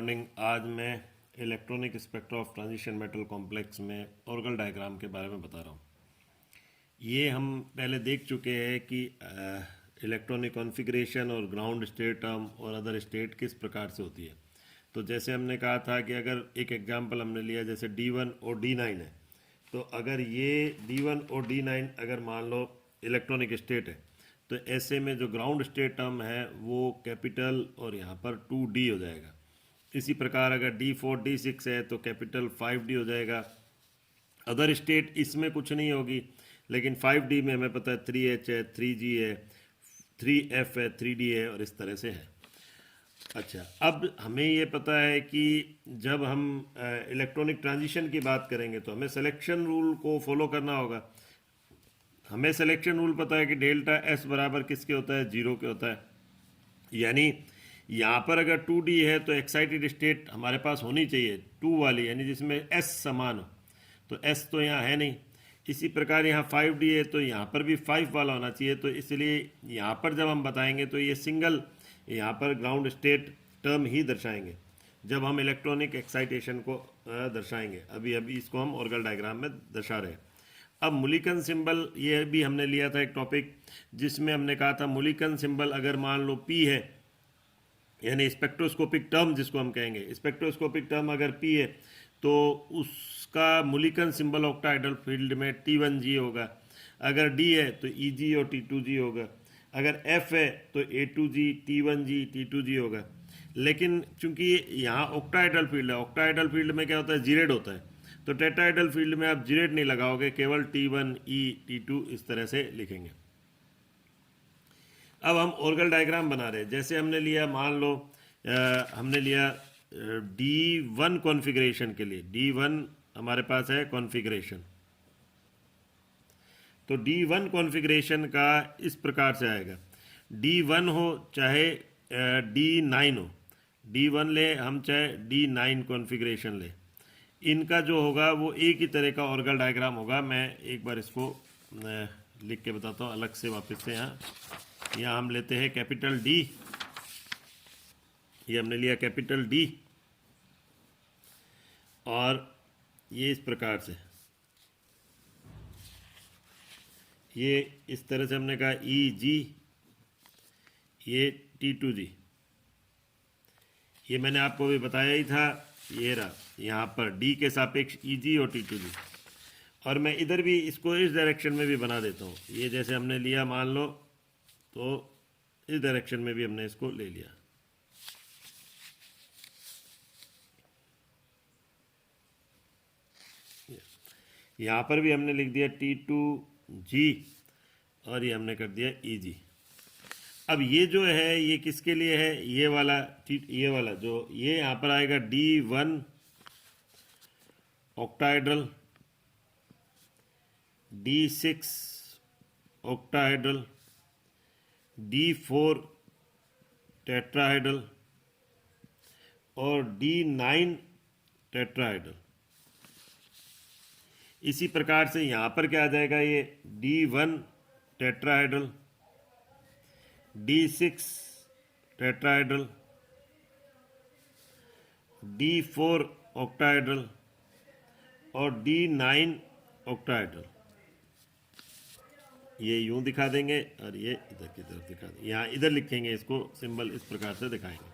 Morning. आज मैं electronic spectra of transition metal complex में ऑर्गल डायग्राम के बारे में बता रहा हूँ। ये हम पहले देख चुके हैं कि इलेक्ट्रॉनिक कॉन्फ़िगरेशन और ग्राउंड स्टेट टर्म और अदर स्टेट किस प्रकार से होती है। तो जैसे हमने कहा था कि अगर एक एग्जांपल हमने लिया, जैसे D1 और D9 है, तो अगर ये D1 और D9 अगर मान लो इलेक्ट्रॉनिक स्टेट है, तो ऐसे में जो ग्राउंड स्टेट टर्म है वो कैपिटल और यहाँ पर 2D हो जाएगा। इसी प्रकार अगर D4 D6 है तो कैपिटल 5D हो जाएगा। अदर स्टेट इसमें कुछ नहीं होगी, लेकिन 5D में हमें पता है 3H है, 3G है, 3F है, 3D है और इस तरह से है। अच्छा, अब हमें ये पता है कि जब हम इलेक्ट्रॉनिक ट्रांजिशन की बात करेंगे तो हमें सिलेक्शन रूल को फॉलो करना होगा। हमें सिलेक्शन रूल पता है कि डेल्टा एस बराबर किसके होता है, जीरो के होता है। यानी यहाँ पर अगर 2D है तो एक्साइटेड स्टेट हमारे पास होनी चाहिए 2 वाली, यानी जिसमें एस समान हो, तो एस तो यहाँ है नहीं। इसी प्रकार यहाँ 5D है तो यहाँ पर भी 5 वाला होना चाहिए। तो इसलिए यहाँ पर जब हम बताएंगे तो ये सिंगल यहाँ पर ग्राउंड स्टेट टर्म ही दर्शाएंगे जब हम इलेक्ट्रॉनिक एक्साइटेशन को दर्शाएंगे। अभी अभी इसको हम ऑर्गल डायग्राम में दर्शा रहे हैं। अब मुलिकन सिंबल, ये भी हमने लिया था एक टॉपिक जिसमें हमने कहा था मुलिकन सिंबल अगर मान लो P है, यानी स्पेक्ट्रोस्कोपिक टर्म जिसको हम कहेंगे, स्पेक्ट्रोस्कोपिक टर्म अगर P है तो उसका मुलिकन सिंबल ऑक्टाहेड्रल फील्ड में T1G होगा। अगर D है तो EG और T2G होगा। अगर F है तो A2G, T1G, T2G होगा। लेकिन चूंकि यहाँ ऑक्टाहेड्रल फील्ड है, ऑक्टाहेड्रल फील्ड में क्या होता है, जीरेड होता है, तो टेट्राहेड्रल फील्ड में आप जीरेड नहीं लगाओगे, केवल T1, E, T2 इस तरह से लिखेंगे। अब हम ऑर्गल डायग्राम बना रहे हैं। जैसे हमने लिया, मान लो हमने लिया D1 कॉन्फ़िगरेशन के लिए, D1 हमारे पास है कॉन्फ़िगरेशन, तो D1 कॉन्फ़िगरेशन का इस प्रकार से आएगा। D1 हो चाहे D9 हो, D1 ले हम चाहे D9 कॉन्फ़िगरेशन ले, इनका जो होगा वो एक ही तरह का ऑर्गल डायग्राम होगा। मैं एक बार इसको लिख के बताता हूँ अलग से वापस से। यहाँ हम लेते हैं कैपिटल D, ये हमने लिया कैपिटल D, और ये इस प्रकार से, ये इस तरह से हमने कहा EG, ये T2G, ये मैंने आपको भी बताया ही था। ये रहा यहाँ पर D के सापेक्ष EG और T2G। और मैं इधर भी इसको इस डायरेक्शन में भी बना देता हूँ। ये जैसे हमने लिया मान लो, तो इस डायरेक्शन में भी हमने इसको ले लिया। यहाँ पर भी हमने लिख दिया T2G और ये हमने कर दिया EG। अब ये जो है ये किसके लिए है, ये वाला ये वाला जो ये यहाँ पर आएगा D1 octahedral, D6 octahedral, D4 tetrahedral और D9 टेट्राहेड्रल। इसी प्रकार से यहाँ पर क्या आ जाएगा, ये D1 tetrahedral, D6 tetrahedral, D4 octahedral और D9 ऑक्टाहेड्रल। ये यूं दिखा देंगे और ये इधर की तरफ दिखा देंगे। यहाँ इधर लिखेंगे, इसको सिंबल इस प्रकार से दिखाएंगे,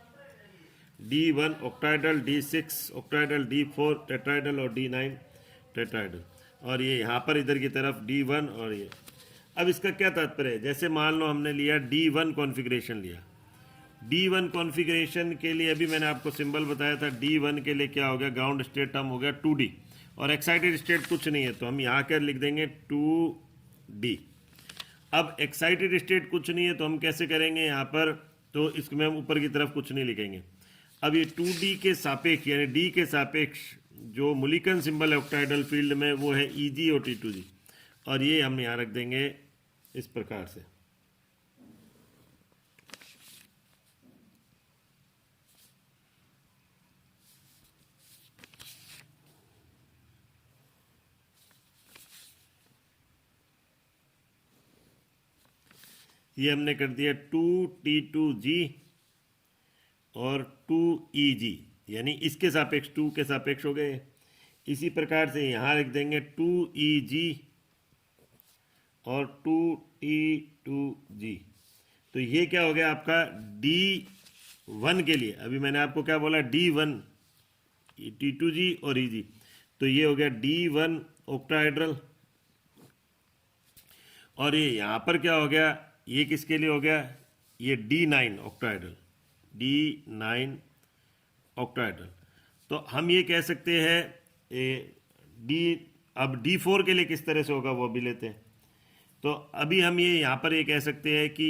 D1 octahedral, D6 octahedral, D4 tetrahedral और D9 टेट्राहेड्रल। और ये यहाँ पर इधर की तरफ D1 और ये। अब इसका क्या तात्पर्य है, जैसे मान लो हमने लिया D1 कॉन्फ़िगरेशन लिया, D1 कॉन्फ़िगरेशन के लिए अभी मैंने आपको सिंबल बताया था। D1 के लिए क्या हो गया, ग्राउंड स्टेट टर्म हो गया 2D और एक्साइटेड स्टेट कुछ नहीं है, तो हम यहाँ क्या लिख देंगे 2D। अब एक्साइटेड स्टेट कुछ नहीं है तो हम कैसे करेंगे यहाँ पर, तो इसमें हम ऊपर की तरफ कुछ नहीं लिखेंगे। अब ये 2D के सापेक्ष यानी D के सापेक्ष जो मुलिकन सिंबल है ऑक्टाहेड्रल फील्ड में वो है EG और T2G, और ये हम यहाँ रख देंगे इस प्रकार से। ये हमने कर दिया 2T2G और 2EG, यानी इसके सापेक्ष 2 के सापेक्ष हो गए। इसी प्रकार से यहाँ लिख देंगे 2EG और 2T2G। तो ये क्या हो गया आपका D1 के लिए, अभी मैंने आपको क्या बोला D1 T2G और EG, तो ये हो गया D1 ऑक्टाहेड्रल। और ये यहाँ पर क्या हो गया, ये किसके लिए हो गया, ये D9 ऑक्टाहेड्रल, D9 ऑक्टाहेड्रल। तो हम ये कह सकते हैं डी, अब D4 के लिए किस तरह से होगा वो भी लेते हैं। तो अभी हम ये यहाँ पर ये कह सकते हैं कि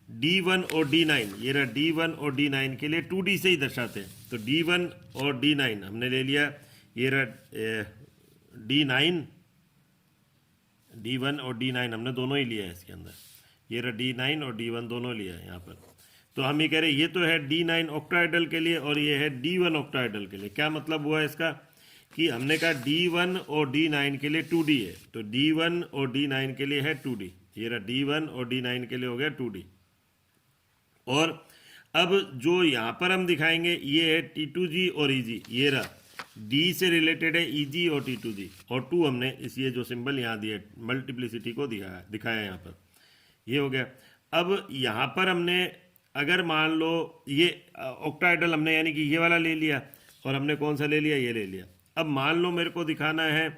D1 और D9, ये रहा D1 और D9 के लिए 2D से ही दर्शाते हैं। तो D1 और D9 हमने ले लिया, ये रहा D9, D1 और D9 हमने दोनों ही लिया है इसके अंदर, ये रहा D9 और D1 दोनों लिया है यहाँ पर। तो हम ये कह रहे हैं ये तो है D9 ऑक्टाहेड्रल के लिए और ये है D1 ऑक्टाहेड्रल के लिए। क्या मतलब हुआ इसका कि हमने कहा D1 और D9 के लिए 2D है, तो D1 और D9 के लिए है 2D, ये रहा D1 और D9 के लिए हो गया 2D। और अब जो यहाँ पर हम दिखाएंगे ये है T2G और EG, ये रहा D से रिलेटेड है EG और T2G, और 2 हमने इस ये जो सिंबल यहाँ दिया मल्टीप्लिसिटी को दिखाया यहाँ पर, ये हो गया। अब यहाँ पर हमने अगर मान लो ये ऑक्टाहेड्रल हमने यानी कि ये वाला ले लिया, और हमने कौन सा ले लिया, ये ले लिया। अब मान लो मेरे को दिखाना है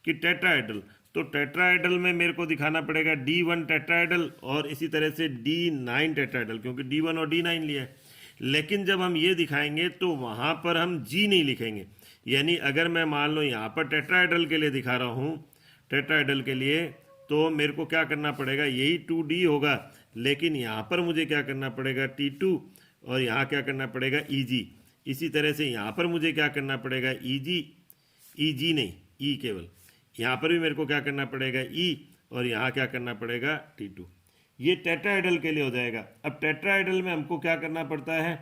कि टेट्राहेड्रल, तो टेट्राहेड्रल में मेरे को दिखाना पड़ेगा D1 टेट्राहेड्रल और इसी तरह से D9 टेट्राहेड्रल, क्योंकि D1 और D9 लिया है। लेकिन जब हम ये दिखाएंगे तो वहाँ पर हम G नहीं लिखेंगे, यानी अगर मैं मान लो यहाँ पर टेट्राहेड्रल के लिए दिखा रहा हूँ, टेट्राहेड्रल के लिए, तो मेरे को क्या करना पड़ेगा, यही 2D होगा, लेकिन यहाँ पर मुझे क्या करना पड़ेगा T2, और यहाँ क्या करना पड़ेगा EG। इसी तरह से यहाँ पर मुझे क्या करना पड़ेगा EG नहीं, E केवल, यहाँ पर भी मेरे को क्या करना पड़ेगा E, और यहाँ क्या करना पड़ेगा T2। ये टेट्राहेड्रल के लिए हो जाएगा। अब टेट्राहेड्रल में हमको क्या करना पड़ता है,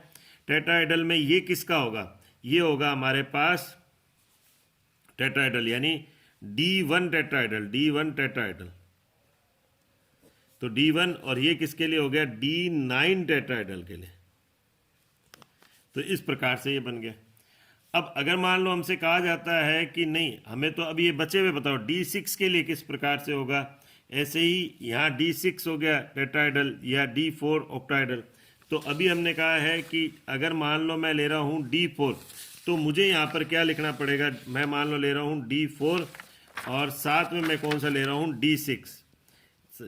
टेट्राहेड्रल में ये किसका होगा, ये होगा हमारे पास टेट्राहेड्रल यानी D1 टेट्राहेड्रल, D1 टेट्राहेड्रल। तो D1 और ये किसके लिए हो गया, D9 टेट्राहेड्रल के लिए। तो इस प्रकार से ये बन गया। अब अगर मान लो हमसे कहा जाता है कि नहीं, हमें तो अभी ये बचे हुए बताओ D6 के लिए किस प्रकार से होगा, ऐसे ही यहाँ D6 हो गया टेट्राहेड्रल या D4 ऑक्टाहेड्रल। तो अभी हमने कहा है कि अगर मान लो मैं ले रहा हूँ D4, तो मुझे यहाँ पर क्या लिखना पड़ेगा, मैं मान लो ले रहा हूँ D4 और साथ में मैं कौन सा ले रहा हूँ D6,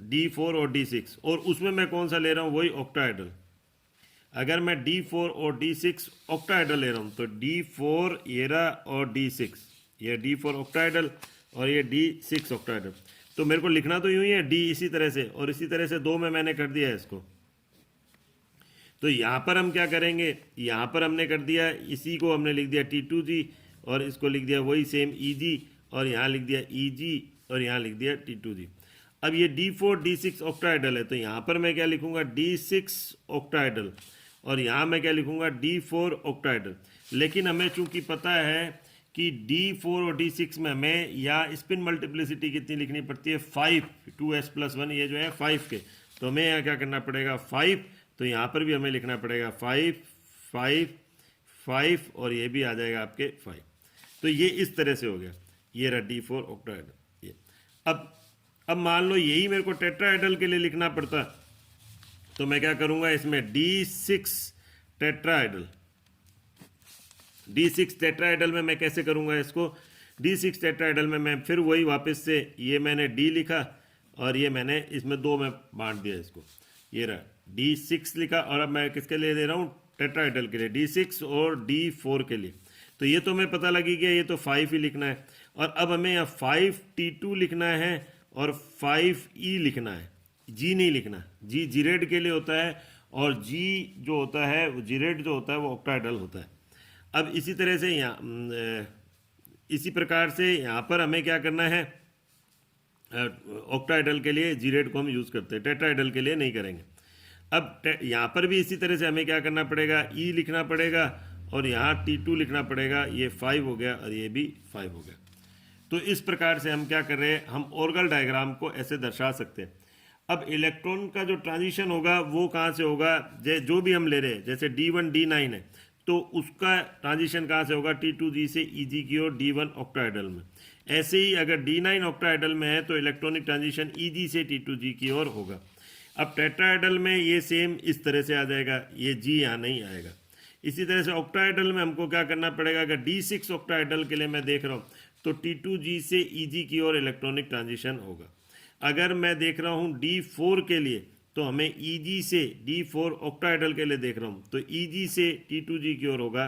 D4 और D6, और उसमें मैं कौन सा ले रहा हूँ, वही ऑक्टाहेड्रल। अगर मैं D4 और D6 ऑक्टाहेड्रल ले रहा हूँ तो D4 ये रहा और D6, ये D4 ऑक्टाहेड्रल और ये D6 ऑक्टाहेड्रल। तो मेरे को लिखना तो यूं ही है D इसी तरह से, और इसी तरह से 2 में मैंने कर दिया है इसको। तो यहाँ पर हम क्या करेंगे, यहाँ पर हमने कर दिया, इसी को हमने लिख दिया T2G, और इसको लिख दिया वही सेम EG, और यहाँ लिख दिया EG, और यहाँ लिख दिया T2G। अब ये D4 D6 ऑक्टाहेड्रल है, तो यहाँ पर मैं क्या लिखूंगा D6 ऑक्टाहेड्रल, और यहाँ मैं क्या लिखूंगा D4 ऑक्टाहेड्रल। लेकिन हमें चूंकि पता है कि D4 और D6 में हमें या स्पिन मल्टीप्लिसिटी कितनी लिखनी पड़ती है, 5, 2s+1, ये जो है 5 के, तो हमें यहाँ क्या करना पड़ेगा 5, तो यहाँ पर भी हमें लिखना पड़ेगा 5, 5, 5, और ये भी आ जाएगा आपके 5। तो ये इस तरह से हो गया, ये रहा D4 ऑक्टाहेड्रल। ये अब मान लो यही मेरे को टेट्राहेड्रल के लिए लिखना पड़ता, तो मैं क्या करूंगा, इसमें D6 टेट्राहेड्रल, D6 टेट्राहेड्रल में मैं कैसे करूंगा इसको, D6 टेट्राहेड्रल में मैं फिर वही वापस से ये मैंने D लिखा और ये मैंने इसमें 2 में बांट दिया इसको, ये रहा D6 लिखा, और अब मैं किसके लिए दे रहा हूँ, टेट्राहेड्रल के लिए, D6 और D4 के लिए। तो ये तो हमें पता लगी गया, ये तो 5 ही लिखना है, और अब हमें यहाँ 5T2 लिखना है और 5E लिखना है, G नहीं लिखना, G जीरेड के लिए होता है, और G जो होता है वो जीरेड जो होता है वो ऑक्टाहेड्रल होता है। अब इसी तरह से यहाँ इसी प्रकार से यहाँ पर हमें क्या करना है, ऑक्टाहेड्रल के लिए जीरेड को हम यूज़ करते हैं, टेट्राहेड्रल के लिए नहीं करेंगे। अब यहाँ पर भी इसी तरह से हमें क्या करना पड़ेगा, E लिखना पड़ेगा, और यहाँ T2 लिखना पड़ेगा, ये 5 हो गया और ये भी 5 हो गया। तो इस प्रकार से हम क्या कर रहे हैं, हम ऑर्गल डायग्राम को ऐसे दर्शा सकते हैं। अब इलेक्ट्रॉन का जो ट्रांजिशन होगा वो कहाँ से होगा, जो भी हम ले रहे हैं, जैसे D1 D9 है, तो उसका ट्रांजिशन कहाँ से होगा, T2G से EG की ओर D1 ऑक्टाहेड्रल में। ऐसे ही अगर D9 ऑक्टाहेड्रल में है तो इलेक्ट्रॉनिक ट्रांजिशन EG से T2G की ओर होगा। अब टेट्राहेड्रल में ये सेम इस तरह से आ जाएगा, ये G यहाँ नहीं आएगा। इसी तरह से ऑक्टाहेड्रल में हमको क्या करना पड़ेगा, अगर D6 ऑक्टाहेड्रल के लिए मैं देख रहा हूँ तो T2G से EG की ओर इलेक्ट्रॉनिक ट्रांजिशन होगा। अगर मैं देख रहा हूँ D4 के लिए तो हमें EG से D4 ऑक्टाहेड्रल के लिए देख रहा हूँ तो EG से T2G की ओर होगा,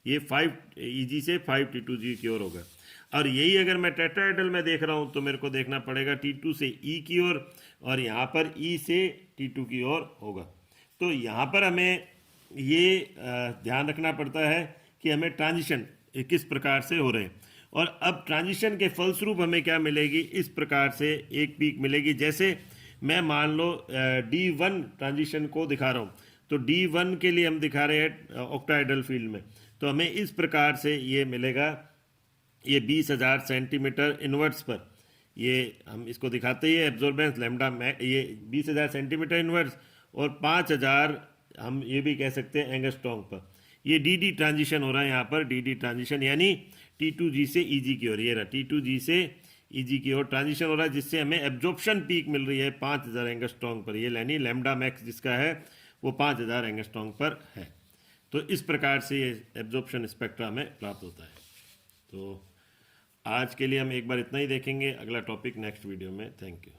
ये 5 EG से 5 T2G की ओर होगा। और यही अगर मैं टेट्राहेड्रल में देख रहा हूँ तो मेरे को देखना पड़ेगा T2 से E की ओर और यहाँ पर E से T2 की ओर होगा। तो यहाँ पर हमें ये ध्यान रखना पड़ता है कि हमें ट्रांजिशन किस प्रकार से हो रहे हैं। और अब ट्रांजिशन के फलस्वरूप हमें क्या मिलेगी, इस प्रकार से एक पीक मिलेगी। जैसे मैं मान लो D1 ट्रांजिशन को दिखा रहा हूँ तो D1 के लिए हम दिखा रहे हैं ऑक्टाहेड्रल फील्ड में, तो हमें इस प्रकार से ये मिलेगा, ये 20,000 सेंटीमीटर इनवर्ट्स पर, ये हम इसको दिखाते ही एब्जॉर्बेंस लैम्डा ये 20,000 सेंटीमीटर इनवर्ट्स और 5,000 हम ये भी कह सकते हैं एंगस्ट्रॉन्ग पर। ये DD ट्रांजिशन हो रहा है यहाँ पर, DD ट्रांजिशन यानी T2G से EG की ओर, ये रहा T2G से EG की ओर ट्रांजिशन हो रहा है, जिससे हमें एब्जॉर्प्शन पीक मिल रही है 5,000 एंगस्ट्रॉन्ग पर। ये यानी लैम्डा मैक्स जिसका है वो 5,000 एंगस्ट्रॉन्ग पर है। तो इस प्रकार से ये एब्जॉर्प्शन स्पेक्ट्रा हमें प्राप्त होता है। तो आज के लिए हम एक बार इतना ही देखेंगे, अगला टॉपिक नेक्स्ट वीडियो में। Thank you.